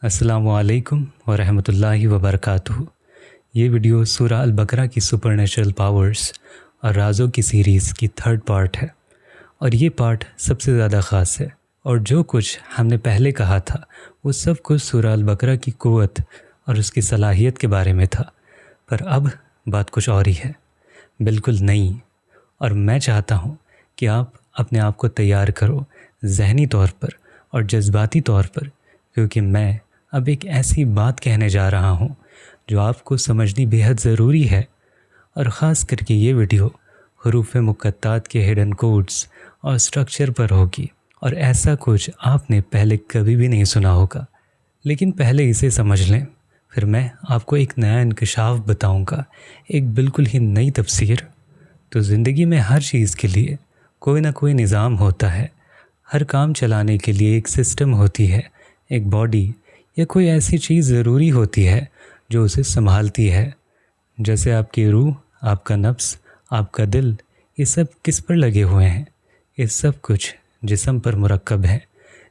السلام علیکم ورحمۃ اللہ وبرکاتہ۔ یہ ویڈیو سورہ البقرہ کی سپر نیچرل پاورز اور رازوں کی سیریز کی تھرڈ پارٹ ہے، اور یہ پارٹ سب سے زیادہ خاص ہے۔ اور جو کچھ ہم نے پہلے کہا تھا وہ سب کچھ سورہ البقرہ کی قوت اور اس کی صلاحیت کے بارے میں تھا، پر اب بات کچھ اور ہی ہے، بالکل نئی۔ اور میں چاہتا ہوں کہ آپ اپنے آپ کو تیار کرو، ذہنی طور پر اور جذباتی طور پر، کیونکہ میں اب ایک ایسی بات کہنے جا رہا ہوں جو آپ کو سمجھنی بے حد ضروری ہے، اور خاص کر کے یہ ویڈیو حروف مقطعات کے ہڈن کوڈز اور سٹرکچر پر ہوگی، اور ایسا کچھ آپ نے پہلے کبھی بھی نہیں سنا ہوگا۔ لیکن پہلے اسے سمجھ لیں، پھر میں آپ کو ایک نیا انکشاف بتاؤں گا، ایک بالکل ہی نئی تفسیر۔ تو زندگی میں ہر چیز کے لیے کوئی نہ کوئی نظام ہوتا ہے، ہر کام چلانے کے لیے ایک سسٹم ہوتی ہے، ایک باڈی یا کوئی ایسی چیز ضروری ہوتی ہے جو اسے سنبھالتی ہے۔ جیسے آپ کی روح، آپ کا نفس، آپ کا دل، یہ سب کس پر لگے ہوئے ہیں؟ یہ سب کچھ جسم پر مرکب ہے۔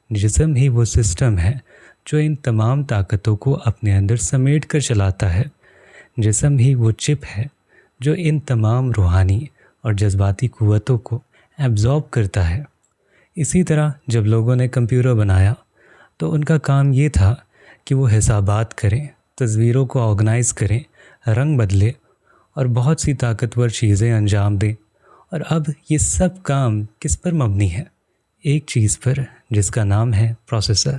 جسم ہی وہ سسٹم ہے جو ان تمام طاقتوں کو اپنے اندر سمیٹ کر چلاتا ہے۔ جسم ہی وہ چپ ہے جو ان تمام روحانی اور جذباتی قوتوں کو ایبزارب کرتا ہے۔ اسی طرح جب لوگوں نے کمپیوٹر بنایا تو ان کا کام یہ تھا کہ وہ حسابات کریں، تصویروں کو آرگنائز کریں، رنگ بدلے اور بہت سی طاقتور چیزیں انجام دیں۔ اور اب یہ سب کام کس پر مبنی ہے؟ ایک چیز پر جس کا نام ہے پروسیسر۔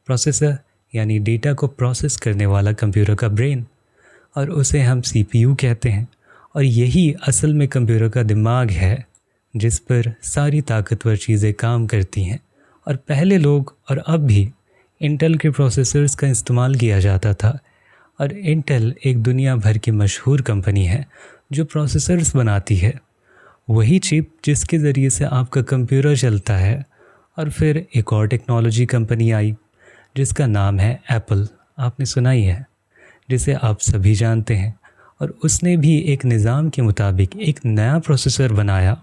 پروسیسر یعنی ڈیٹا کو پروسیس کرنے والا کمپیوٹر کا برین، اور اسے ہم سی پی یو کہتے ہیں۔ اور یہی اصل میں کمپیوٹر کا دماغ ہے جس پر ساری طاقتور چیزیں کام کرتی ہیں۔ اور پہلے لوگ اور اب بھی انٹل کے پروسیسرز کا استعمال کیا جاتا تھا، اور انٹل ایک دنیا بھر کی مشہور کمپنی ہے جو پروسیسرز بناتی ہے، وہی چپ جس کے ذریعے سے آپ کا کمپیوٹر چلتا ہے۔ اور پھر ایک اور ٹیکنالوجی کمپنی آئی جس کا نام ہے ایپل، آپ نے سنا ہی ہے، جسے آپ سبھی جانتے ہیں۔ اور اس نے بھی ایک نظام کے مطابق ایک نیا پروسیسر بنایا،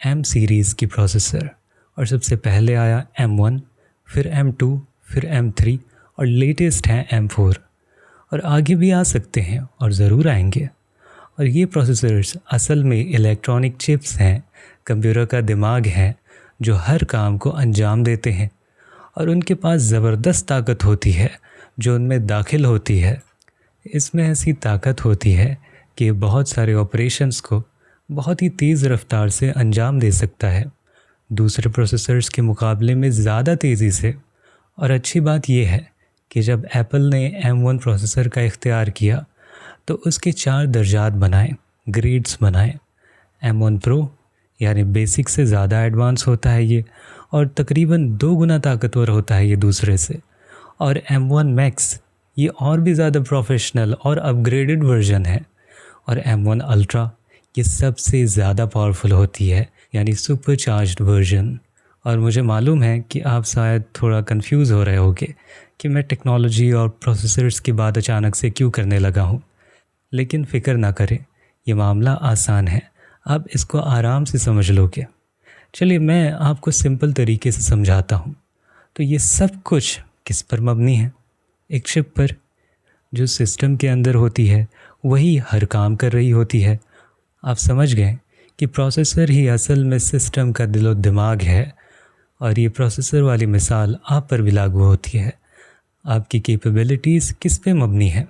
ایم سیریز کی پروسیسر، اور سب سے پہلے آیا M1، پھر M2، پھر M3، اور لیٹسٹ ہیں M4، اور آگے بھی آ سکتے ہیں اور ضرور آئیں گے۔ اور یہ پروسیسرز اصل میں الیکٹرانک چپس ہیں، کمپیوٹر کا دماغ ہیں جو ہر کام کو انجام دیتے ہیں، اور ان کے پاس زبردست طاقت ہوتی ہے جو ان میں داخل ہوتی ہے۔ اس میں ایسی طاقت ہوتی ہے کہ یہ بہت سارے آپریشنز کو بہت ہی تیز رفتار سے انجام دے سکتا ہے، دوسرے پروسیسرز کے مقابلے میں زیادہ تیزی سے۔ اور اچھی بات یہ ہے کہ جب ایپل نے M1 پروسیسر کا اختیار کیا تو اس کے 4 درجات بنائے، گریڈز بنائے۔ M1 پرو یعنی بیسک سے زیادہ ایڈوانس ہوتا ہے یہ، اور تقریباً 2 گنا طاقتور ہوتا ہے یہ دوسرے سے۔ اور M1 میکس یہ اور بھی زیادہ پروفیشنل اور اپ گریڈڈ ورژن ہے۔ اور M1 الٹرا یہ سب سے زیادہ پاورفل ہوتی ہے، یعنی سپر چارجڈ ورژن۔ اور مجھے معلوم ہے کہ آپ شاید تھوڑا کنفیوز ہو رہے ہوگے کہ میں ٹیکنالوجی اور پروسیسرز کی بات اچانک سے کیوں کرنے لگا ہوں، لیکن فکر نہ کریں، یہ معاملہ آسان ہے، آپ اس کو آرام سے سمجھ لو گے۔ چلیے میں آپ کو سمپل طریقے سے سمجھاتا ہوں۔ تو یہ سب کچھ کس پر مبنی ہے؟ ایک چپ پر جو سسٹم کے اندر ہوتی ہے، وہی ہر کام کر رہی ہوتی ہے۔ آپ سمجھ گئے کہ پروسیسر ہی اصل میں سسٹم کا دل و دماغ ہے، اور یہ پروسیسر والی مثال آپ پر بھی لاگو ہوتی ہے۔ آپ کی کیپیبلٹیز کس پہ مبنی ہے؟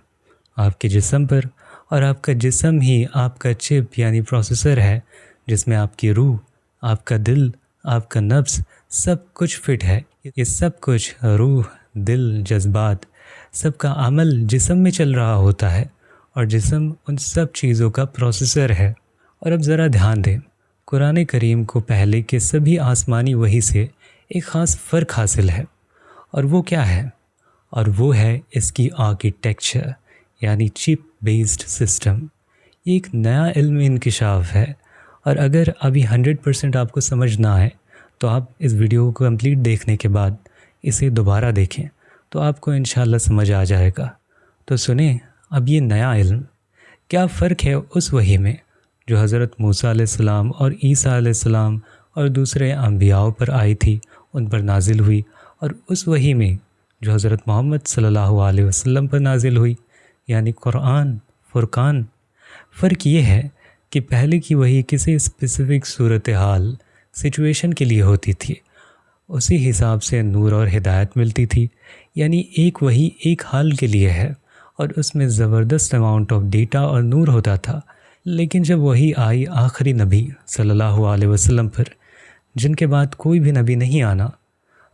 آپ کے جسم پر، اور آپ کا جسم ہی آپ کا چپ یعنی پروسیسر ہے جس میں آپ کی روح، آپ کا دل، آپ کا نفس سب کچھ فٹ ہے۔ یہ سب کچھ روح، دل، جذبات، سب کا عمل جسم میں چل رہا ہوتا ہے، اور جسم ان سب چیزوں کا پروسیسر ہے۔ اور اب ذرا دھیان دیں، قرآن کریم کو پہلے کے سبھی آسمانی وحی سے ایک خاص فرق حاصل ہے، اور وہ کیا ہے؟ اور وہ ہے اس کی آرکیٹیکچر یعنی چپ بیسڈ سسٹم۔ یہ ایک نیا علمی انکشاف ہے، اور اگر ابھی 100% آپ کو سمجھ نہ آئے تو آپ اس ویڈیو کو کمپلیٹ دیکھنے کے بعد اسے دوبارہ دیکھیں تو آپ کو انشاءاللہ سمجھ آ جائے گا۔ تو سنیں اب یہ نیا علم کیا فرق ہے اس وحی میں جو حضرت موسیٰ علیہ السلام اور عیسیٰ علیہ السلام اور دوسرے انبیاء پر آئی تھی، ان پر نازل ہوئی، اور اس وحی میں جو حضرت محمد صلی اللہ علیہ وسلم پر نازل ہوئی، یعنی قرآن فرقان۔ فرق یہ ہے کہ پہلے کی وحی کسی اسپیسیفک صورتحال سچویشن کے لیے ہوتی تھی، اسی حساب سے نور اور ہدایت ملتی تھی، یعنی ایک وحی ایک حال کے لیے ہے اور اس میں زبردست اماؤنٹ آف ڈیٹا اور نور ہوتا تھا۔ لیکن جب وحی آئی آخری نبی صلی اللہ علیہ وسلم پر، جن کے بعد کوئی بھی نبی نہیں آنا،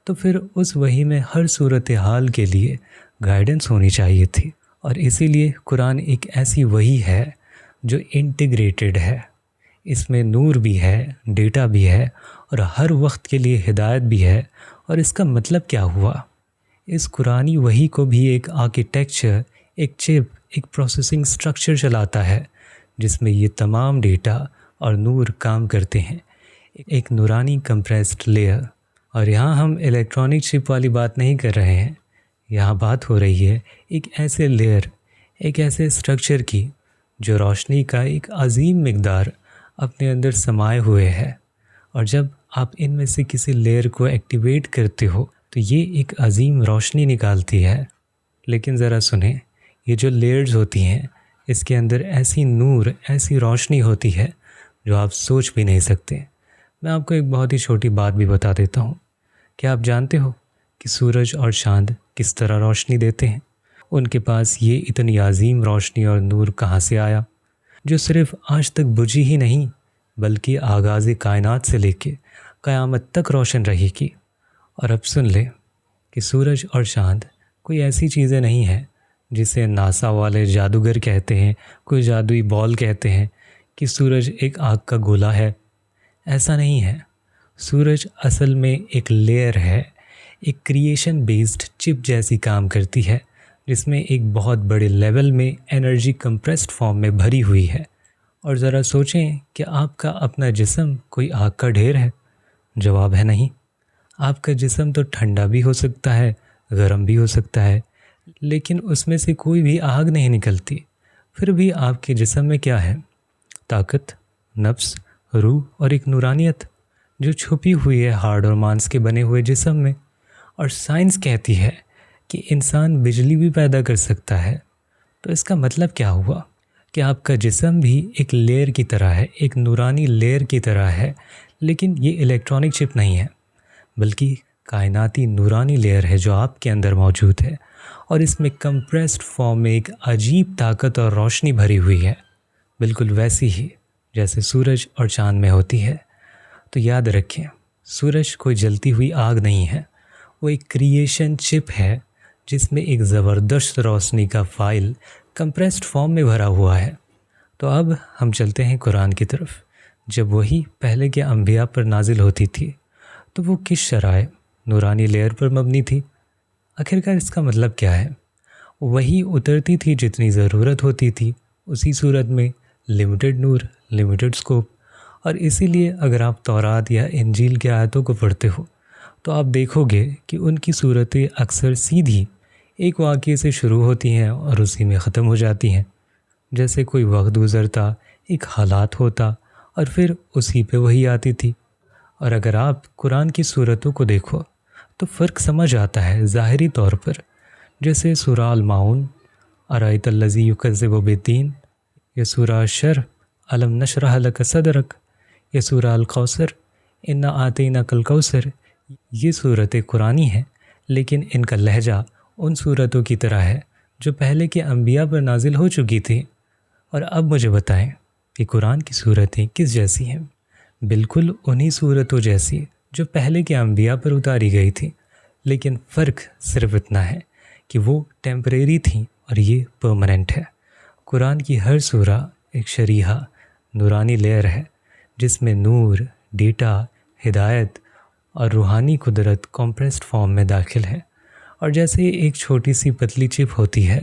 تو پھر اس وحی میں ہر صورتحال کے لیے گائیڈنس ہونی چاہیے تھی، اور اسی لیے قرآن ایک ایسی وحی ہے جو انٹیگریٹڈ ہے۔ اس میں نور بھی ہے، ڈیٹا بھی ہے، اور ہر وقت کے لیے ہدایت بھی ہے۔ اور اس کا مطلب کیا ہوا؟ اس قرآنی وحی کو بھی ایک آرکیٹیکچر، ایک چپ، ایک پروسیسنگ سٹرکچر چلاتا ہے جس میں یہ تمام ڈیٹا اور نور کام کرتے ہیں، ایک نورانی کمپریسڈ لیئر۔ اور یہاں ہم الیکٹرانک چپ والی بات نہیں کر رہے ہیں، یہاں بات ہو رہی ہے ایک ایسے لیئر، ایک ایسے سٹرکچر کی جو روشنی کا ایک عظیم مقدار اپنے اندر سمائے ہوئے ہے، اور جب آپ ان میں سے کسی لیئر کو ایکٹیویٹ کرتے ہو تو یہ ایک عظیم روشنی نکالتی ہے۔ لیکن ذرا سنیں، یہ جو لیئرز ہوتی ہیں اس کے اندر ایسی نور، ایسی روشنی ہوتی ہے جو آپ سوچ بھی نہیں سکتے۔ میں آپ کو ایک بہت ہی چھوٹی بات بھی بتا دیتا ہوں۔ کیا آپ جانتے ہو کہ سورج اور چاند کس طرح روشنی دیتے ہیں؟ ان کے پاس یہ اتنی عظیم روشنی اور نور کہاں سے آیا، جو صرف آج تک بجھی ہی نہیں بلکہ آغاز کائنات سے لے کے قیامت تک روشن رہے گی؟ اور اب سن لیں کہ سورج اور چاند کوئی ایسی چیزیں نہیں ہیں جسے ناسا والے جادوگر کہتے ہیں، کوئی جادوئی بال کہتے ہیں کہ سورج ایک آگ کا گولا ہے۔ ایسا نہیں ہے۔ سورج اصل میں ایک لیئر ہے، ایک کریشن بیسڈ چپ جیسی کام کرتی ہے، جس میں ایک بہت بڑے لیول میں انرجی کمپریسڈ فارم میں بھری ہوئی ہے۔ اور ذرا سوچیں کہ آپ کا اپنا جسم کوئی آگ کا ڈھیر ہے؟ جواب ہے نہیں۔ آپ کا جسم تو ٹھنڈا بھی ہو سکتا ہے، گرم بھی ہو سکتا ہے، لیکن اس میں سے کوئی بھی آگ نہیں نکلتی۔ پھر بھی آپ کے جسم میں کیا ہے؟ طاقت، نفس، روح اور ایک نورانیت جو چھپی ہوئی ہے ہارڈ اور مانس کے بنے ہوئے جسم میں۔ اور سائنس کہتی ہے کہ انسان بجلی بھی پیدا کر سکتا ہے۔ تو اس کا مطلب کیا ہوا کہ آپ کا جسم بھی ایک لیئر کی طرح ہے، ایک نورانی لیئر کی طرح ہے، لیکن یہ الیکٹرانک چپ نہیں ہے بلکہ کائناتی نورانی لیئر ہے جو آپ کے اندر موجود ہے، اور اس میں کمپریسڈ فارم میں ایک عجیب طاقت اور روشنی بھری ہوئی ہے، بالکل ویسی ہی جیسے سورج اور چاند میں ہوتی ہے۔ تو یاد رکھیں، سورج کوئی جلتی ہوئی آگ نہیں ہے، وہ ایک کریشن چپ ہے جس میں ایک زبردست روشنی کا فائل کمپریسڈ فارم میں بھرا ہوا ہے۔ تو اب ہم چلتے ہیں قرآن کی طرف۔ جب وہی پہلے کے انبیاء پر نازل ہوتی تھی تو وہ کس شرائط نورانی لیئر پر مبنی تھی؟ آخرکار اس کا مطلب کیا ہے؟ وہی اترتی تھی جتنی ضرورت ہوتی تھی، اسی صورت میں لمیٹڈ نور، لمیٹڈ سکوپ۔ اور اسی لیے اگر آپ تورات یا انجیل کی آیتوں کو پڑھتے ہو تو آپ دیکھو گے کہ ان کی صورتیں اکثر سیدھی ایک واقعے سے شروع ہوتی ہیں اور اسی میں ختم ہو جاتی ہیں، جیسے کوئی وقت گزرتا، ایک حالات ہوتا اور پھر اسی پہ وہی آتی تھی۔ اور اگر آپ قرآن کی صورتوں کو دیکھو تو فرق سمجھ آتا ہے ظاہری طور پر، جیسے سورہ الماؤن ارأیت الذی یکذب بالدین، یا سورہ الشر الم نشرح لک صدرک، یا سورہ الکوثر انا آتیناک الکوثر۔ یہ صورتیں قرآنی ہیں، لیکن ان کا لہجہ ان صورتوں کی طرح ہے جو پہلے کے انبیاء پر نازل ہو چکی تھی۔ اور اب مجھے بتائیں کہ قرآن کی صورتیں کس جیسی ہیں؟ بالکل انہی صورتوں جیسی جو پہلے کے انبیاء پر اتاری گئی تھی، لیکن فرق صرف اتنا ہے کہ وہ ٹیمپریری تھیں اور یہ پرماننٹ ہے۔ قرآن کی ہر سورہ ایک شریحہ نورانی لیئر ہے جس میں نور، ڈیٹا، ہدایت اور روحانی قدرت کمپریسڈ فارم میں داخل ہے۔ اور جیسے ایک چھوٹی سی پتلی چپ ہوتی ہے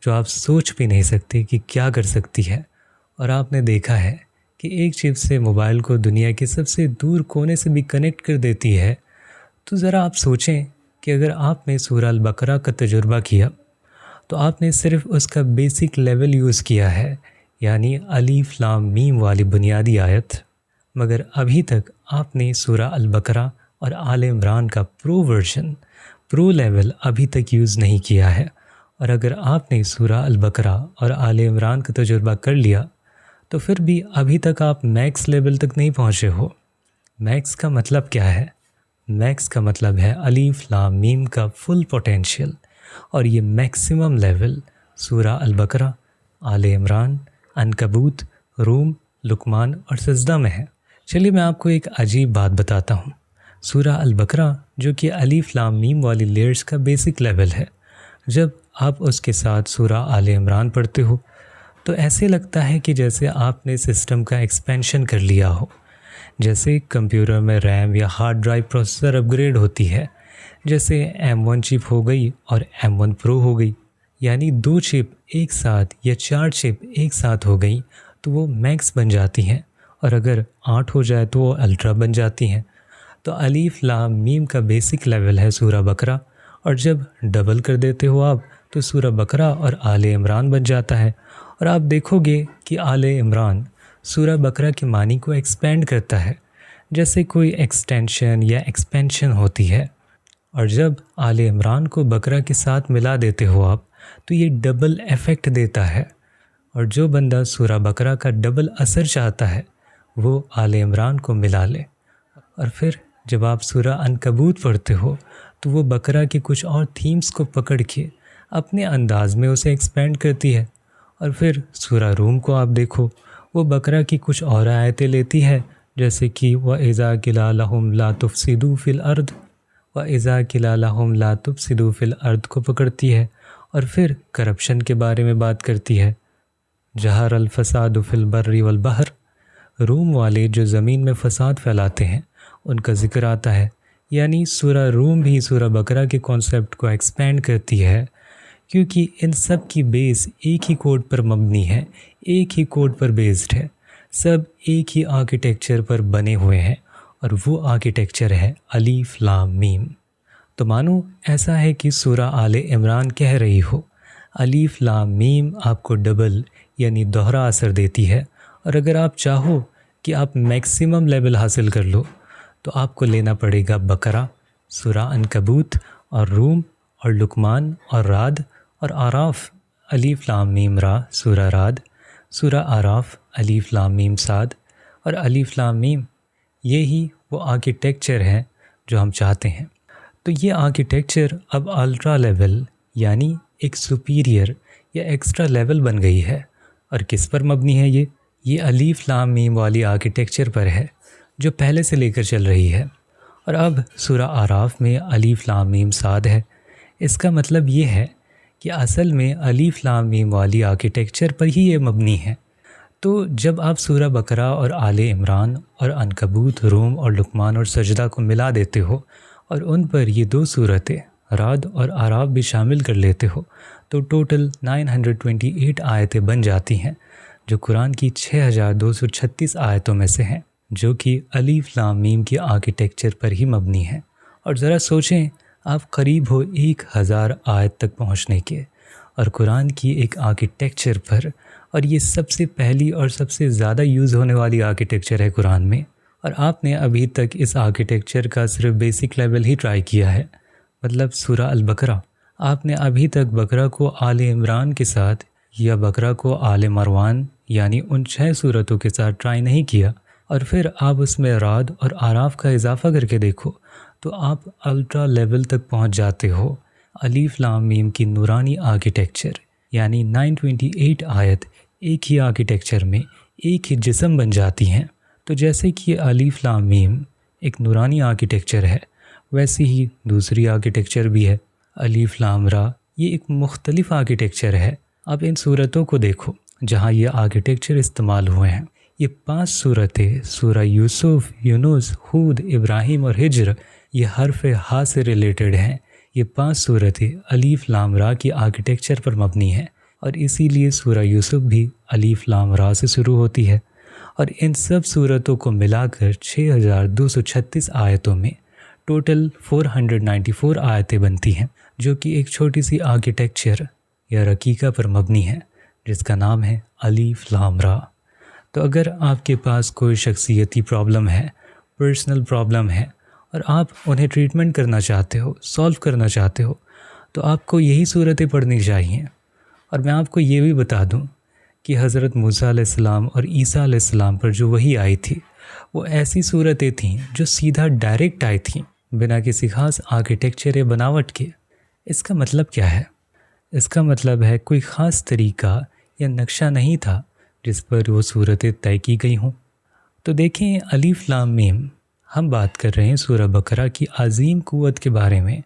جو آپ سوچ بھی نہیں سکتے کہ کیا کر سکتی ہے، اور آپ نے دیکھا ہے کہ ایک چپ سے موبائل کو دنیا کے سب سے دور کونے سے بھی کنیکٹ کر دیتی ہے، تو ذرا آپ سوچیں کہ اگر آپ نے سورہ البقرہ کا تجربہ کیا تو آپ نے صرف اس کا بیسک لیول یوز کیا ہے، یعنی الف لام میم والی بنیادی آیت، مگر ابھی تک آپ نے سورہ البقرہ اور آل عمران کا پرو ورژن پرو لیول ابھی تک یوز نہیں کیا ہے، اور اگر آپ نے سورہ البقرہ اور آل عمران کا تجربہ کر لیا تو پھر بھی ابھی تک آپ میکس لیول تک نہیں پہنچے ہو۔ میکس کا مطلب کیا ہے؟ میکس کا مطلب ہے الف لام میم کا فل پوٹینشیل، اور یہ میکسیمم لیول سورہ البقرہ، آل عمران، عنکبوت، روم، لقمان اور سجدہ میں ہے۔ چلیے میں آپ کو ایک عجیب بات بتاتا ہوں۔ سورہ البقرہ جو کہ الف لام میم والی لیئرز کا بیسک لیول ہے، جب آپ اس کے ساتھ سورہ آل عمران پڑھتے ہو تو ایسے لگتا ہے کہ جیسے آپ نے سسٹم کا ایکسپینشن کر لیا ہو، جیسے کمپیوٹر میں ریم یا ہارڈ ڈرائیو پروسیسر اپ گریڈ ہوتی ہے، جیسے M1 چپ ہو گئی اور M1 پرو ہو گئی، یعنی 2 چپ ایک ساتھ یا 4 چپ ایک ساتھ ہو گئی تو وہ میکس بن جاتی ہیں، اور اگر 8 ہو جائے تو وہ الٹرا بن جاتی ہیں۔ تو الف لام میم کا بیسک لیول ہے سورہ بقرہ، اور جب ڈبل کر دیتے ہو آپ تو سورہ بقرہ اور آل عمران بن جاتا ہے، اور آپ دیکھو گے کہ آل عمران سورہ بقرہ کے معنی کو ایکسپینڈ کرتا ہے، جیسے کوئی ایکسٹینشن یا ایکسپینشن ہوتی ہے، اور جب آل عمران کو بقرہ کے ساتھ ملا دیتے ہو آپ تو یہ ڈبل ایفیکٹ دیتا ہے، اور جو بندہ سورہ بقرہ کا ڈبل اثر چاہتا ہے وہ آل عمران کو ملا لے۔ اور پھر جب آپ سورہ عنکبوت پڑھتے ہو تو وہ بقرہ کے کچھ اور تھیمز کو پکڑ کے اپنے انداز میں اسے ایکسپینڈ کرتی ہے، اور پھر سورہ روم کو آپ دیکھو، وہ بقرہ کی کچھ اور آیتیں لیتی ہے، جیسے کہ وَإِذَا قِيلَ لَهُمْ لَا تُفْسِدُوا فِي الْأَرْضِ، وَإِذَا قِيلَ لَهُمْ لَا تُفْسِدُوا فِي الْأَرْضِ کو پکڑتی ہے، اور پھر کرپشن کے بارے میں بات کرتی ہے، ظَهَرَ الْفَسَادُ فِي الْبَرِّ وَالْبَحْرِ، روم والے جو زمین میں فساد پھیلاتے ہیں ان کا ذکر آتا ہے، یعنی سورہ روم بھی سورہ بقرہ کے کانسیپٹ کو ایکسپینڈ کرتی ہے، کیونکہ ان سب کی بیس ایک ہی کوڈ پر مبنی ہے، ایک ہی کوڈ پر بیسڈ ہے، سب ایک ہی آرکیٹیکچر پر بنے ہوئے ہیں، اور وہ آرکیٹیکچر ہے الف لام میم۔ تو مانو ایسا ہے کہ سورہ آل عمران کہہ رہی ہو الف لام میم آپ کو ڈبل یعنی دوہرا اثر دیتی ہے، اور اگر آپ چاہو کہ آپ میکسیمم لیول حاصل کر لو تو آپ کو لینا پڑے گا بقرہ، سورہ عنکبوت اور روم اور لقمان اور رعد اور آراف، الف لام میم را سورہ رعد، سورہ آراف الف لام میم صاد اور الف لام میم۔ یہی وہ آرکیٹیکچر ہے جو ہم چاہتے ہیں۔ تو یہ آرکیٹیکچر اب الٹرا لیول یعنی ایک سپیریئر یا ایکسٹرا لیول بن گئی ہے، اور کس پر مبنی ہے؟ یہ الف لام میم والی آرکیٹیکچر پر ہے جو پہلے سے لے کر چل رہی ہے، اور اب سورہ آراف میں الف لام میم صاد ہے۔ اس کا مطلب یہ ہے کہ اصل میں الف لام میم والی آرکیٹیکچر پر ہی یہ مبنی ہے۔ تو جب آپ سورہ بقرہ اور آل عمران اور عنکبوت، روم اور لقمان اور سجدہ کو ملا دیتے ہو اور ان پر یہ 2 صورتیں رعد اور آراف بھی شامل کر لیتے ہو تو ٹوٹل 928 آیتیں بن جاتی ہیں، جو قرآن کی 6236 آیتوں میں سے ہیں، جو کہ الف لام میم کی آرکیٹیکچر پر ہی مبنی ہے۔ اور ذرا سوچیں، آپ قریب ہو 1000 آیت تک پہنچنے کے، اور قرآن کی ایک آرکیٹیکچر پر، اور یہ سب سے پہلی اور سب سے زیادہ یوز ہونے والی آرکیٹیکچر ہے قرآن میں، اور آپ نے ابھی تک اس آرکیٹیکچر کا صرف بیسک لیول ہی ٹرائی کیا ہے، مطلب سورہ البقرہ۔ آپ نے ابھی تک بقرہ کو آل عمران کے ساتھ یا بقرہ کو آل مروان یعنی ان 6 صورتوں کے ساتھ ٹرائی نہیں کیا، اور پھر آپ اس میں رعد اور آراف کا اضافہ کر کے دیکھو تو آپ الٹرا لیول تک پہنچ جاتے ہو۔ الف لام میم کی نورانی آرکیٹیکچر یعنی 928 آیت ایک ہی آرکیٹیکچر میں ایک ہی جسم بن جاتی ہیں۔ تو جیسے کہ الف لام میم ایک نورانی آرکیٹیکچر ہے، ویسے ہی دوسری آرکیٹیکچر بھی ہے الف لام را، یہ ایک مختلف آرکیٹیکچر ہے۔ اب ان صورتوں کو دیکھو جہاں یہ آرکیٹیکچر استعمال ہوئے ہیں، یہ 5 صورتیں سورہ یوسف، یونس، ہود، ابراہیم اور ہجر، یہ حرف ہا سے ریلیٹڈ ہیں۔ یہ 5 صورتیں الف لام را کی آرکیٹیکچر پر مبنی ہیں، اور اسی لیے سورہ یوسف بھی الف لام را سے شروع ہوتی ہے، اور ان سب صورتوں کو ملا کر 6236 آیتوں میں ٹوٹل 494 آیتیں بنتی ہیں، جو کہ ایک چھوٹی سی آرکیٹیکچر یا رقیقہ پر مبنی ہے جس کا نام ہے الف لام را۔ تو اگر آپ کے پاس کوئی شخصیتی پرابلم ہے، پرسنل پرابلم ہے، اور آپ انہیں ٹریٹمنٹ کرنا چاہتے ہو، سولو کرنا چاہتے ہو، تو آپ کو یہی صورتیں پڑھنی چاہیے۔ اور میں آپ کو یہ بھی بتا دوں کہ حضرت موسیٰ علیہ السلام اور عیسیٰ علیہ السلام پر جو وحی آئی تھی وہ ایسی صورتیں تھیں جو سیدھا ڈائریکٹ آئی تھیں، بنا کسی خاص آرکیٹیکچر یا بناوٹ کے۔ اس کا مطلب کیا ہے؟ اس کا مطلب ہے کوئی خاص طریقہ یا نقشہ نہیں تھا جس پر وہ صورتیں طے کی گئی ہوں۔ تو دیکھیں الف لام میم، ہم بات کر رہے ہیں سورہ بقرہ کی عظیم قوت کے بارے میں،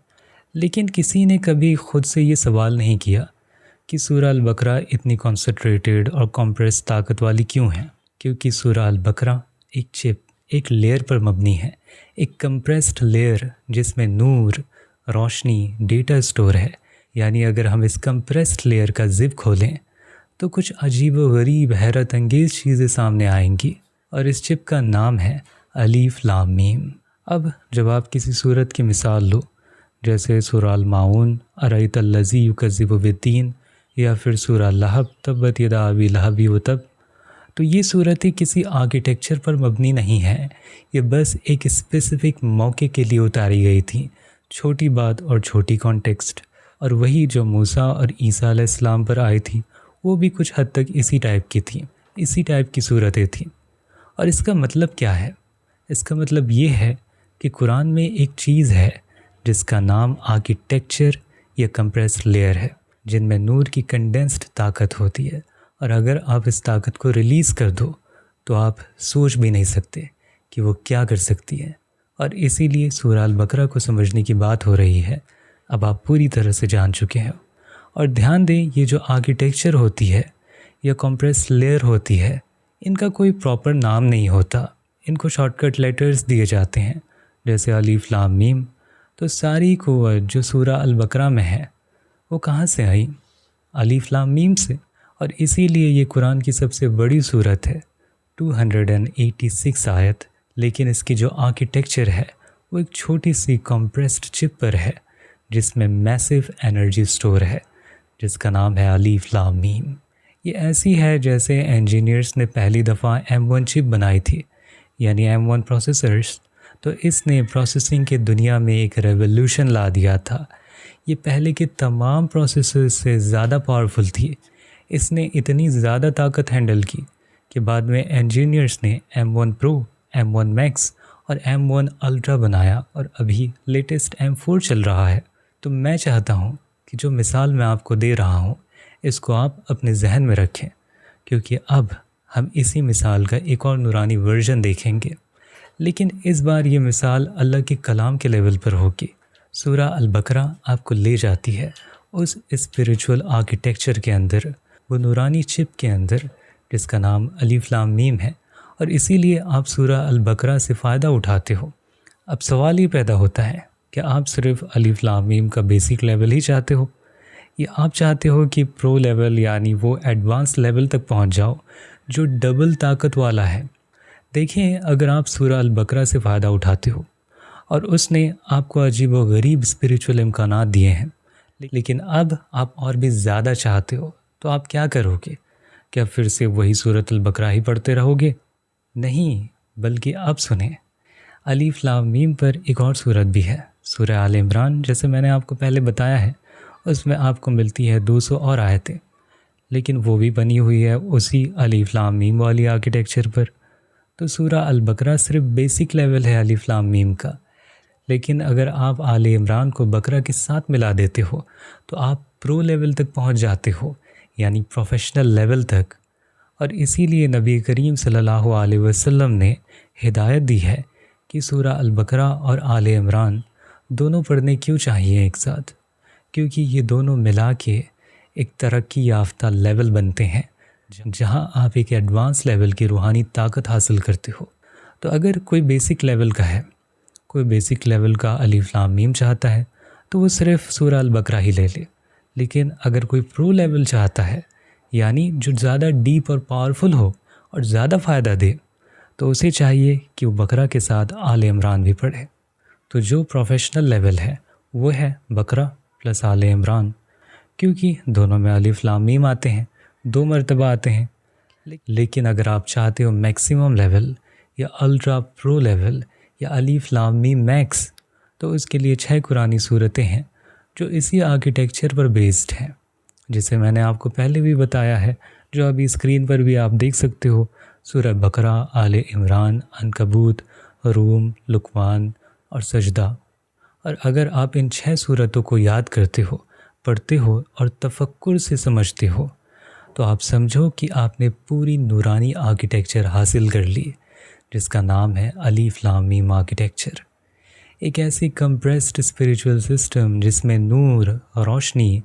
لیکن کسی نے کبھی خود سے یہ سوال نہیں کیا کہ سورہ البقرہ اتنی کنسنٹریٹڈ اور کمپریس طاقت والی کیوں ہے؟ کیونکہ سورہ البقرہ ایک چپ، ایک لیئر پر مبنی ہے، ایک کمپریسڈ لیئر جس میں نور، روشنی، ڈیٹا سٹور ہے۔ یعنی اگر ہم اس کمپریسڈ لیئر کا زپ کھولیں تو کچھ عجیب و غریب حیرت انگیز چیزیں سامنے آئیں گی، اور اس چپ کا نام ہے الف لام میم۔ اب جب آپ کسی صورت کی مثال لو، جیسے سورہ الماعون، ارأیت الذی یکذب بالدین، یا پھر سورہ لہب، تبت یدا ابی لہب وتب، تو یہ صورتیں کسی آرکیٹیکچر پر مبنی نہیں ہیں، یہ بس ایک اسپیسیفک موقع کے لیے اتاری گئی تھیں، چھوٹی بات اور چھوٹی کانٹیکسٹ۔ اور وہی جو موسیٰ اور عیسیٰ علیہ السلام پر آئی تھی وہ بھی کچھ حد تک اسی ٹائپ کی تھیں، اسی ٹائپ کی صورتیں تھیں۔ اور اس کا مطلب کیا ہے؟ اس کا مطلب یہ ہے کہ قرآن میں ایک چیز ہے جس کا نام آرکیٹیکچر یا کمپریسڈ لیئر ہے، جن میں نور کی کنڈینسڈ طاقت ہوتی ہے، اور اگر آپ اس طاقت کو ریلیز کر دو تو آپ سوچ بھی نہیں سکتے کہ وہ کیا کر سکتی ہے۔ اور اسی لیے سورہ البقرہ کو سمجھنے کی بات ہو رہی ہے، اب آپ پوری طرح سے جان چکے ہیں۔ اور دھیان دیں، یہ جو آرکیٹیکچر ہوتی ہے یا کمپریسڈ لیئر ہوتی ہے، ان کا کوئی پراپر نام نہیں ہوتا، ان کو شارٹ کٹ لیٹرز دیے جاتے ہیں، جیسے الف لام میم۔ تو ساری قوت جو سورہ البقرہ میں ہے وہ کہاں سے آئی؟ الف لام میم سے۔ اور اسی لیے یہ قرآن کی سب سے بڑی صورت ہے، 286 آیت، لیکن اس کی جو آرکیٹیکچر ہے وہ ایک چھوٹی سی کمپریسڈ چپ پر ہے جس میں میسو انرجی سٹور ہے، جس کا نام ہے الف لام میم۔ یہ ایسی ہے جیسے انجینئرز نے پہلی دفعہ M1 چپ بنائی تھی، یعنی M1 پروسیسرز، تو اس نے پروسیسنگ کے دنیا میں ایک ریولوشن لا دیا تھا۔ یہ پہلے کے تمام پروسیسرز سے زیادہ پاورفل تھی، اس نے اتنی زیادہ طاقت ہینڈل کی کہ بعد میں انجینئرز نے M1 Pro، M1 Max اور M1 Ultra بنایا، اور ابھی لیٹسٹ M4 چل رہا ہے۔ تو میں چاہتا ہوں کہ جو مثال میں آپ کو دے رہا ہوں اس کو آپ اپنے ذہن میں رکھیں، کیونکہ اب ہم اسی مثال کا ایک اور نورانی ورژن دیکھیں گے، لیکن اس بار یہ مثال اللہ کے کلام کے لیول پر ہوگی۔ سورہ البقرہ آپ کو لے جاتی ہے اس اسپریچول آرکیٹیکچر کے اندر، وہ نورانی چپ کے اندر جس کا نام الف لام میم ہے، اور اسی لیے آپ سورہ البقرہ سے فائدہ اٹھاتے ہو۔ اب سوال یہ پیدا ہوتا ہے کہ آپ صرف الف لام میم کا بیسک لیول ہی چاہتے ہو، یا آپ چاہتے ہو کہ پرو لیول یعنی وہ ایڈوانس لیول تک پہنچ جاؤ جو ڈبل طاقت والا ہے؟ دیکھیں، اگر آپ سورہ البقرہ سے فائدہ اٹھاتے ہو اور اس نے آپ کو عجیب و غریب اسپریچول امکانات دیے ہیں، لیکن اب آپ اور بھی زیادہ چاہتے ہو، تو آپ کیا کرو گے؟ کیا پھر سے وہی سورۃ البقرہ ہی پڑھتے رہو گے؟ نہیں، بلکہ اب سنیں، الف لام میم پر ایک اور صورت بھی ہے، سورہ آل عمران، جیسے میں نے آپ کو پہلے بتایا ہے، اس میں آپ کو ملتی ہے 200 اور آیتیں، لیکن وہ بھی بنی ہوئی ہے اسی الف لام میم والی آرکیٹیکچر پر۔ تو سورہ البقرہ صرف بیسک لیول ہے الف لام میم کا، لیکن اگر آپ آل عمران کو بقرہ کے ساتھ ملا دیتے ہو تو آپ پرو لیول تک پہنچ جاتے ہو، یعنی پروفیشنل لیول تک۔ اور اسی لیے نبی کریم صلی اللہ علیہ وسلم نے ہدایت دی ہے کہ سورہ البقرہ اور آل عمران دونوں پڑھنے کیوں چاہیے ایک ساتھ، کیونکہ یہ دونوں ملا کے ایک ترقی یافتہ لیول بنتے ہیں جہاں آپ ایک ایڈوانس لیول کی روحانی طاقت حاصل کرتے ہو۔ تو اگر کوئی بیسک لیول کا ہے، کوئی بیسک لیول کا الف لام میم چاہتا ہے تو وہ صرف سورہ البقرہ ہی لے لے، لیکن اگر کوئی پرو لیول چاہتا ہے، یعنی جو زیادہ ڈیپ اور پاورفل ہو اور زیادہ فائدہ دے، تو اسے چاہیے کہ وہ بقرہ کے ساتھ آل عمران بھی پڑھے۔ تو جو پروفیشنل لیول ہے وہ ہے بقرہ پلس آل عمران، کیونکہ دونوں میں الف لام میم آتے ہیں، 2 مرتبہ آتے ہیں۔ لیکن اگر آپ چاہتے ہو میکسیمم لیول یا الٹرا پرو لیول یا الف لام میم میکس، تو اس کے لیے 6 قرآنی صورتیں ہیں جو اسی آرکیٹیکچر پر بیسڈ ہیں، جسے میں نے آپ کو پہلے بھی بتایا ہے، جو ابھی اسکرین پر بھی آپ دیکھ سکتے ہو۔ سورہ بقرہ، آل عمران، عنکبوت، روم، لقمان اور سجدہ۔ اور اگر آپ ان 6 صورتوں کو یاد کرتے ہو، پڑھتے ہو اور تفکر سے سمجھتے ہو، تو آپ سمجھو کہ آپ نے پوری نورانی آرکیٹیکچر حاصل کر لی، جس کا نام ہے الف لام میم آرکیٹیکچر۔ ایک ایسی کمپریسڈ اسپریچول سسٹم جس میں نور، روشنی،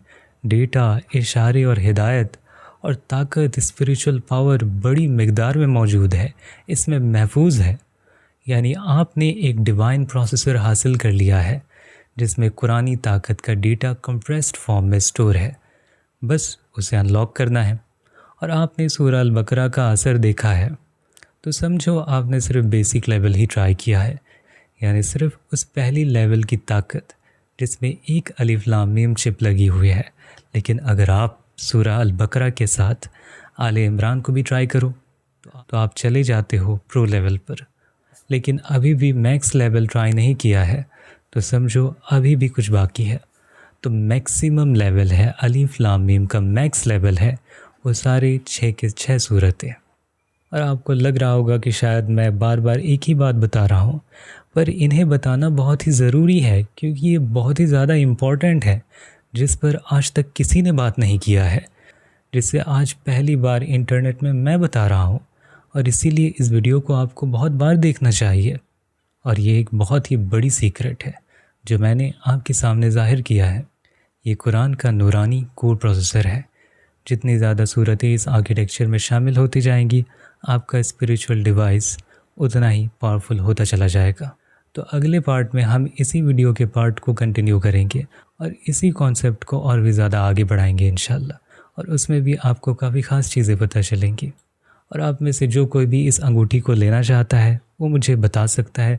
ڈیٹا، اشارے اور ہدایت اور طاقت، اسپریچول پاور بڑی مقدار میں موجود ہے، اس میں محفوظ ہے۔ یعنی آپ نے ایک ڈیوائن پروسیسر حاصل کر لیا ہے جس میں قرآنی طاقت کا ڈیٹا کمپریسڈ فارم میں سٹور ہے، بس اسے انلاک کرنا ہے۔ اور آپ نے سورہ البقرہ کا اثر دیکھا ہے تو سمجھو آپ نے صرف بیسک لیول ہی ٹرائی کیا ہے، یعنی صرف اس پہلی لیول کی طاقت جس میں ایک الف لام میم چپ لگی ہوئی ہے۔ لیکن اگر آپ سورہ البقرہ کے ساتھ آل عمران کو بھی ٹرائی کرو تو آپ چلے جاتے ہو پرو لیول پر، لیکن ابھی بھی میکس لیول ٹرائی نہیں کیا ہے تو سمجھو ابھی بھی کچھ باقی ہے۔ تو میکسیمم لیول ہے، الف لام میم کا میکس لیول ہے وہ سارے 6 کے 6 صورتیں۔ اور آپ کو لگ رہا ہوگا کہ شاید میں بار بار ایک ہی بات بتا رہا ہوں، پر انہیں بتانا بہت ہی ضروری ہے کیونکہ یہ بہت ہی زیادہ امپورٹنٹ ہے، جس پر آج تک کسی نے بات نہیں کیا ہے، جس سے آج پہلی بار انٹرنیٹ میں بتا رہا ہوں، اور اسی لیے اس ویڈیو کو آپ کو بہت بار دیکھنا چاہیے۔ اور یہ ایک بہت ہی بڑی سیکرٹ ہے جو میں نے آپ کے سامنے ظاہر کیا ہے۔ یہ قرآن کا نورانی کور پروسیسر ہے۔ جتنی زیادہ صورتیں اس آرکیٹیکچر میں شامل ہوتی جائیں گی، آپ کا اسپریچول ڈیوائس اتنا ہی پاورفل ہوتا چلا جائے گا۔ تو اگلے پارٹ میں ہم اسی ویڈیو کے پارٹ کو کنٹینیو کریں گے اور اسی کانسیپٹ کو اور بھی زیادہ آگے بڑھائیں گے انشاءاللہ، اور اس میں بھی آپ کو کافی خاص چیزیں پتہ چلیں گی۔ اور آپ میں سے جو کوئی بھی اس انگوٹھی کو لینا چاہتا ہے وہ مجھے بتا سکتا ہے،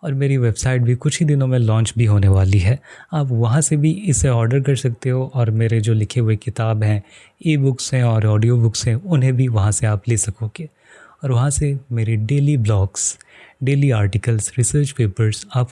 اور میری ویب سائٹ بھی کچھ ہی دنوں میں لانچ بھی ہونے والی ہے، آپ وہاں سے بھی اسے آرڈر کر سکتے ہو، اور میرے جو لکھے ہوئے کتاب ہیں، ای بکس ہیں اور آڈیو بکس ہیں، انہیں بھی وہاں سے آپ لے سکو گے، اور وہاں سے میری daily blogs, daily articles, research papers آپ